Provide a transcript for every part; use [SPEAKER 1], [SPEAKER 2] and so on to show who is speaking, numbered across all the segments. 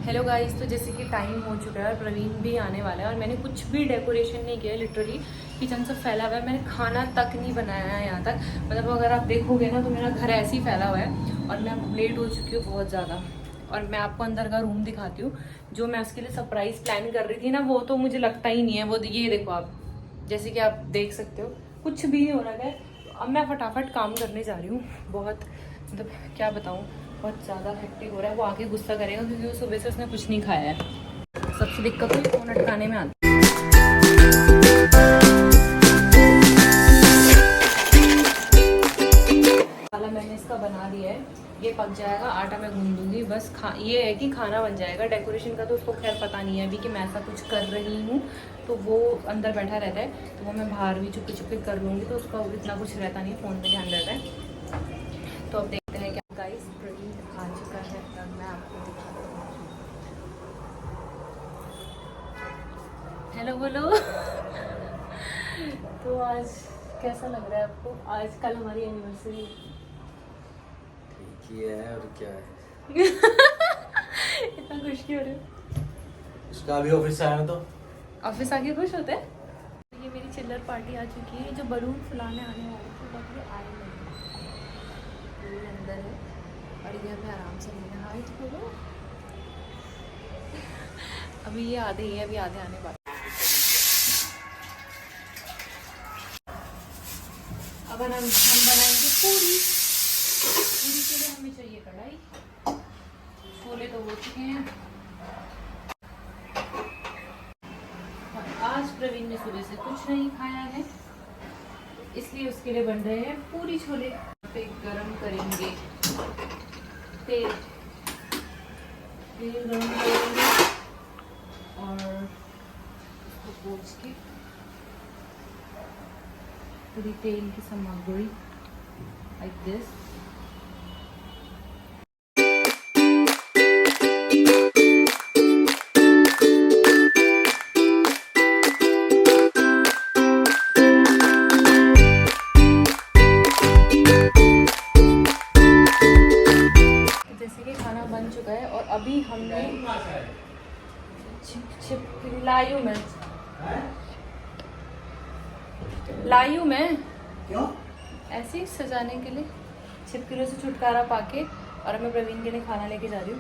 [SPEAKER 1] Hello guys, तो जैसे कि टाइम हो चुका है और प्रवीण भी आने वाला है और मैंने कुछ भी डेकोरेशन नहीं किया है। लिटरली किचन सब फैला हुआ है, मैंने खाना तक नहीं बनाया है यहाँ तक। मतलब अगर आप देखोगे ना तो मेरा घर ऐसे ही फैला हुआ है और मैं लेट हो चुकी हूँ बहुत ज़्यादा। और मैं आपको अंदर का रूम दिखाती हूँ जो मैं उसके लिए सरप्राइज़ प्लान कर रही थी ना, वो तो मुझे लगता ही नहीं है। वो ये देखो आप, जैसे कि आप देख सकते हो कुछ भी हो रहा है। तो अब मैं फटाफट काम करने जा रही हूँ। बहुत मतलब क्या बताऊँ, बहुत ज़्यादा हेक्टिक हो रहा है। वो आके गुस्सा करेगा क्योंकि वो सुबह से उसने कुछ नहीं खाया है। सबसे दिक्कत हुई फ़ोन अटकाने में आती वाला। मैंने इसका बना दिया है, ये पक जाएगा, आटा मैं गूंद दूंगी बस। ये है कि खाना बन जाएगा। डेकोरेशन का तो उसको खैर पता नहीं है अभी कि मैं ऐसा कुछ कर रही हूँ, तो वो अंदर बैठा रहता है, तो वो मैं बाहर भी चुपके चुपके कर लूँगी, तो उसका इतना कुछ रहता नहीं है, फ़ोन पे ध्यान रहता है। तो अब देखते हैं क्या। गाइस, प्रवीण आ चुका है, तब मैं आपको दिखाती हूँ। हेलो बोलो। तो आज कैसा लग रहा है आपको? आज कल हमारी एनिवर्सरी।
[SPEAKER 2] ठीक ही है और क्या है।
[SPEAKER 1] इतना खुश क्यों हो रहे हो?
[SPEAKER 2] उसका अभी ऑफिस से आया मैं तो
[SPEAKER 1] ऑफिस आके खुश होते हैं। ये मेरी चिल्लर पार्टी आ चुकी है। जो बलून फुलाने आने वाले थे बट ये आए नहीं। ये अंदर है और ये हमें आराम से लेना। हाय बोलो। अभी ये आधे ही है, अभी आधे आने वाले। अब हम बनाएंगे पूरी। पूरी के लिए हमें चाहिए कढ़ाई। छोले तो हो चुके हैं और आज प्रवीण ने सुबह से कुछ नहीं खाया है, इसलिए उसके लिए बन रहे हैं पूरी छोले। पे गरम करेंगे तेल। तेल गरम करेंगे और उसको पोंछ के पूरी तेल की सामग्री लाइक दिस। जैसे कि खाना बन चुका है और अभी हमने लाई हूँ मैं
[SPEAKER 2] क्यों?
[SPEAKER 1] ऐसे ही सजाने के लिए, छिपकलियों से छुटकारा पाके। और मैं प्रवीण के लिए खाना लेके जा रही हूँ।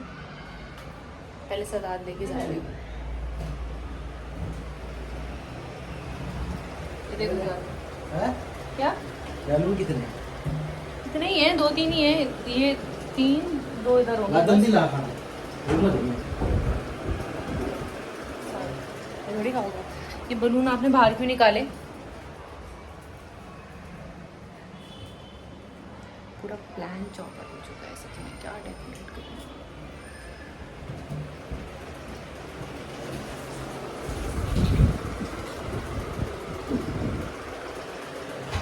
[SPEAKER 1] पहले सलाद लेके जा रही हूँ। ये देखो
[SPEAKER 2] है?
[SPEAKER 1] क्या
[SPEAKER 2] बैलून कितने?
[SPEAKER 1] इतने ही है, 2-3 ही है। ये 3, 2 इधर होंगे
[SPEAKER 2] जल्दी
[SPEAKER 1] बस।
[SPEAKER 2] ला खाना। बोलना चाहिए।
[SPEAKER 1] थोड़ी खाऊंगा। ये बलून आपने बाहर क्यों निकाले? पूरा प्लान चौपट हो चुका है। सच में क्या डेकोरेट करूँ?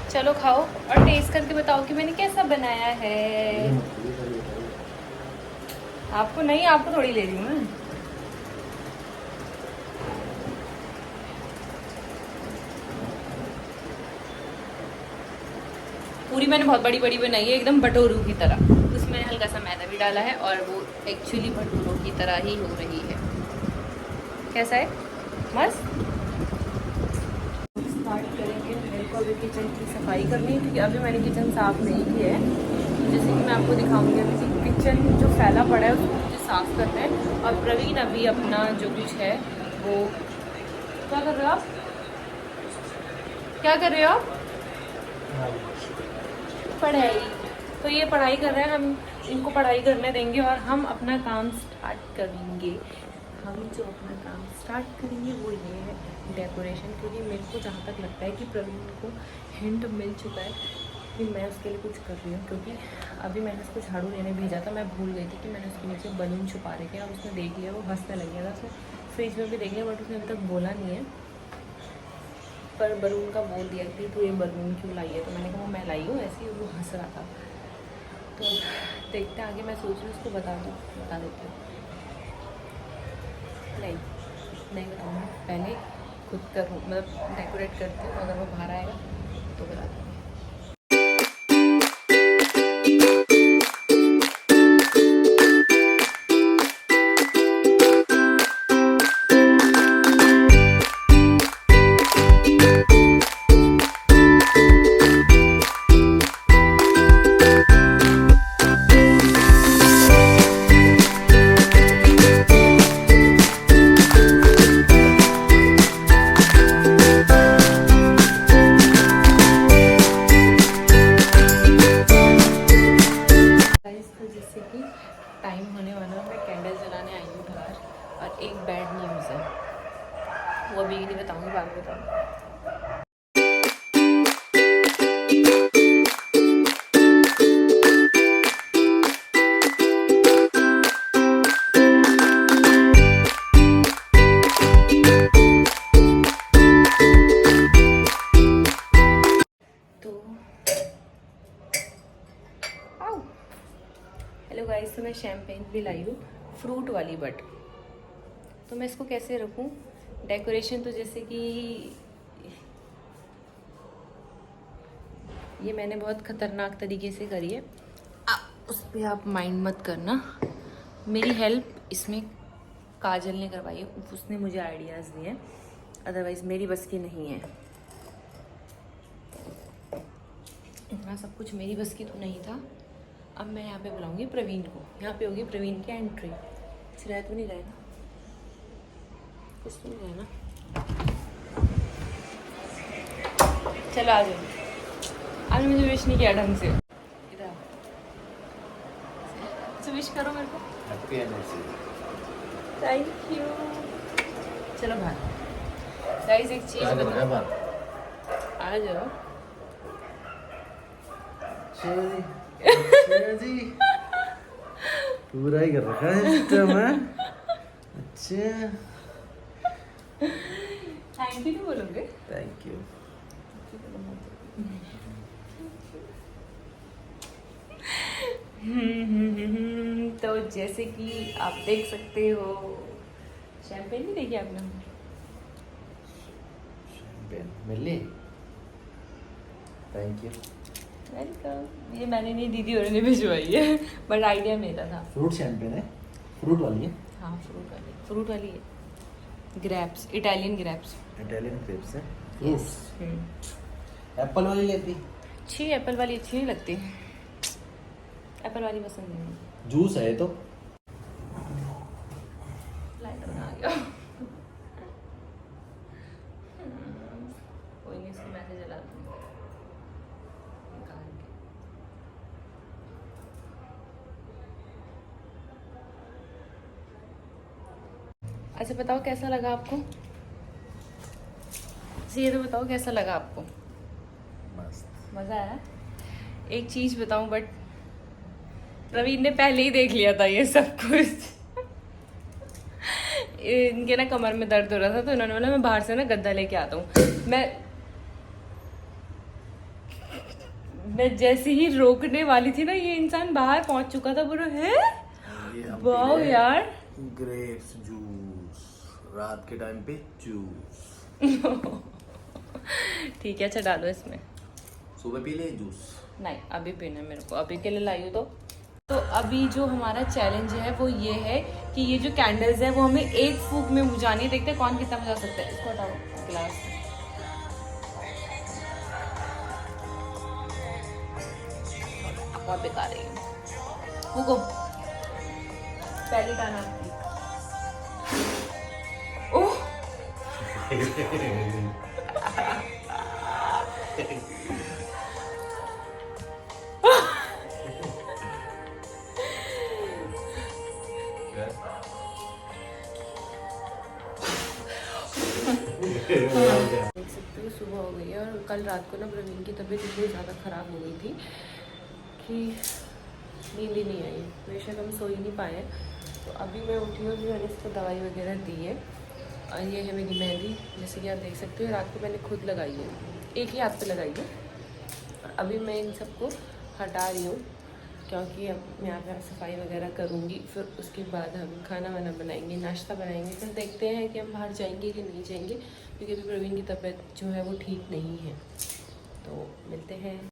[SPEAKER 1] चलो खाओ और टेस्ट करके बताओ कि मैंने कैसा बनाया है। आपको नहीं, आपको थोड़ी ले रही हूँ मैं। पूरी मैंने बहुत बड़ी बड़ी बनाई है, एकदम भटोरू की तरह। उसमें मैंने हल्का सा मैदा भी डाला है और वो एक्चुअली भटूरों की तरह ही हो रही है। कैसा है? मस्त। स्टार्ट करेंगे। मेरे को अभी किचन की सफाई करनी है क्योंकि अभी मैंने किचन साफ़ नहीं की है। जैसे कि मैं आपको दिखाऊंगी, अभी किचन जो फैला पड़ा है उसको मुझे साफ़ करना है। और प्रवीण अभी अपना जो कुछ है वो क्या कर रहे हो आप? क्या कर रहे हो आप? पढ़ाई। तो ये पढ़ाई कर रहे हैं, हम इनको पढ़ाई करने देंगे और हम अपना काम स्टार्ट करेंगे। हम जो अपना काम स्टार्ट करेंगे वो ये है डेकोरेशन। क्योंकि मेरे को जहाँ तक लगता है कि प्रवीण को हिंट मिल चुका है कि मैं उसके लिए कुछ कर रही हूँ। क्योंकि अभी मैंने उसको झाड़ू लेने भेजा था, मैं भूल गई थी कि मैंने उसके नीचे बलून छुपा रखे हैं और उसने देख लिया, वो हंसने लग गया था। उसने फ्रिज में भी देख लिया बट उसने अभी तक बोला नहीं है। पर बलून का बोल दिया कि तू ये बलून क्यों लाई है, तो मैंने कहा वो मैं लाई हूँ, ऐसे ही वो हंस रहा था। तो देखते हैं आगे। मैं सोच रही हूँ उसको बता देती हूँ। नहीं बताऊँगा, पहले खुद करूँ, मतलब डेकोरेट करती हूँ। अगर वो बाहर आएगा तो बता दूँगी। एक बैड न्यूज़ है, वो अभी नहीं बताऊँगी, बाद में बताऊँगी। हेलो गाइस, तो मैं शैम्पेन भी लाई हूँ फ्रूट वाली, बट तो मैं इसको कैसे रखूँ डेकोरेशन, तो जैसे कि ये मैंने बहुत ख़तरनाक तरीके से करी है, उस पर आप माइंड मत करना। मेरी हेल्प इसमें काजल ने करवाई है, उसने मुझे आइडियाज़ दिए हैं, अदरवाइज़ मेरी बस की नहीं है। इतना सब कुछ मेरी बस की तो नहीं था। अब मैं यहाँ पे बुलाऊंगी प्रवीण को, यहाँ पे होगी प्रवीण की एंट्री। कुछ रह तो नहीं रहे ना, कुछ तो नहीं रहे ना। चलो आ जाओ, आज मुझे विश नहीं किया ढंग से। इधर तो विश करो मेरे को।
[SPEAKER 2] Happy anniversary.
[SPEAKER 1] Thank you. चलो बाहर गाइस, एक चीज़ बताओ, आ जाओ।
[SPEAKER 2] अच्छा जी, पूरा ही कर रखा है सिस्टम है। अच्छा,
[SPEAKER 1] थैंक यू बोलोगे?
[SPEAKER 2] Thank you.
[SPEAKER 1] तो जैसे कि आप देख सकते हो, शैम्पेन नहीं देखी आपने?
[SPEAKER 2] शैम्पेन मिली, थैंक यू।
[SPEAKER 1] वेलकम। ये मैंने नहीं, दीदी और ने भिजवाई है, बट आइडिया मेरा था।
[SPEAKER 2] फ्रूट शैम्पेन है, फ्रूट वाली है।
[SPEAKER 1] हाँ फ्रूट वाली है। Grapes, Italian grapes,
[SPEAKER 2] Italian grapes है। फ्रूट्स एप्पल वाली लेती।
[SPEAKER 1] अच्छी एप्पल वाली अच्छी नहीं लगती, एप्पल वाली पसंद नहीं।
[SPEAKER 2] जूस है तो।
[SPEAKER 1] लाइटर में आ गया। कोई नहीं, इसको मैसेज जला दूँगी निकाल के। अच्छा बताओ कैसा लगा आपको? ये तो बताओ कैसा लगा आपको?
[SPEAKER 2] मस्त,
[SPEAKER 1] मज़ा आया? एक चीज़ बताऊं, बट प्रवीण ने पहले ही देख लिया था ये सब कुछ। इनके ना कमर में दर्द हो रहा था, तो इन्होंने बोला मैं बाहर से ना गद्दा लेके आता हूँ। मैं जैसे ही रोकने वाली थी ना, ये इंसान बाहर पहुंच चुका था। बोलो है वाओ यार,
[SPEAKER 2] ग्रेप्स जूस, रात के टाइम पे जूस।
[SPEAKER 1] ठीक है, अच्छा डालो इसमें।
[SPEAKER 2] सुबह पी ले जूस।
[SPEAKER 1] नहीं अभी पीना है मेरे को, अभी के लिए लाई हूँ। तो अभी जो हमारा चैलेंज है वो ये है कि ये जो कैंडल्स है वो हमें एक फूक में बुझानी है। देखते हैं कौन कितना बुझा सकता है। इसको हटाओ गिलास। बहुत बेकार है ये। फूको, पहली टाना आपकी। ओह देख सकते हो सुबह हो गई है, और कल रात को ना प्रवीण की तबीयत इतनी ज़्यादा ख़राब हो गई थी कि नींद ही नहीं आई, बेशक हम सो ही नहीं पाए। तो अभी मैं उठी हूँ, मैंने इसको दवाई वगैरह दी है। और ये है मेरी मेहंदी, जैसे कि आप देख सकते हो, रात को मैंने खुद लगाई है, एक ही हाथ पे लगाई है। और अभी मैं इन सबको हटा रही हूँ, क्योंकि अब मैं यहाँ पे सफाई वगैरह करूँगी। फिर उसके बाद हम खाना वाना बनाएंगे, नाश्ता बनाएंगे। फिर देखते हैं कि हम बाहर जाएंगे कि नहीं जाएंगे, क्योंकि अभी प्रवीण की तबीयत जो है वो ठीक नहीं है। तो मिलते हैं।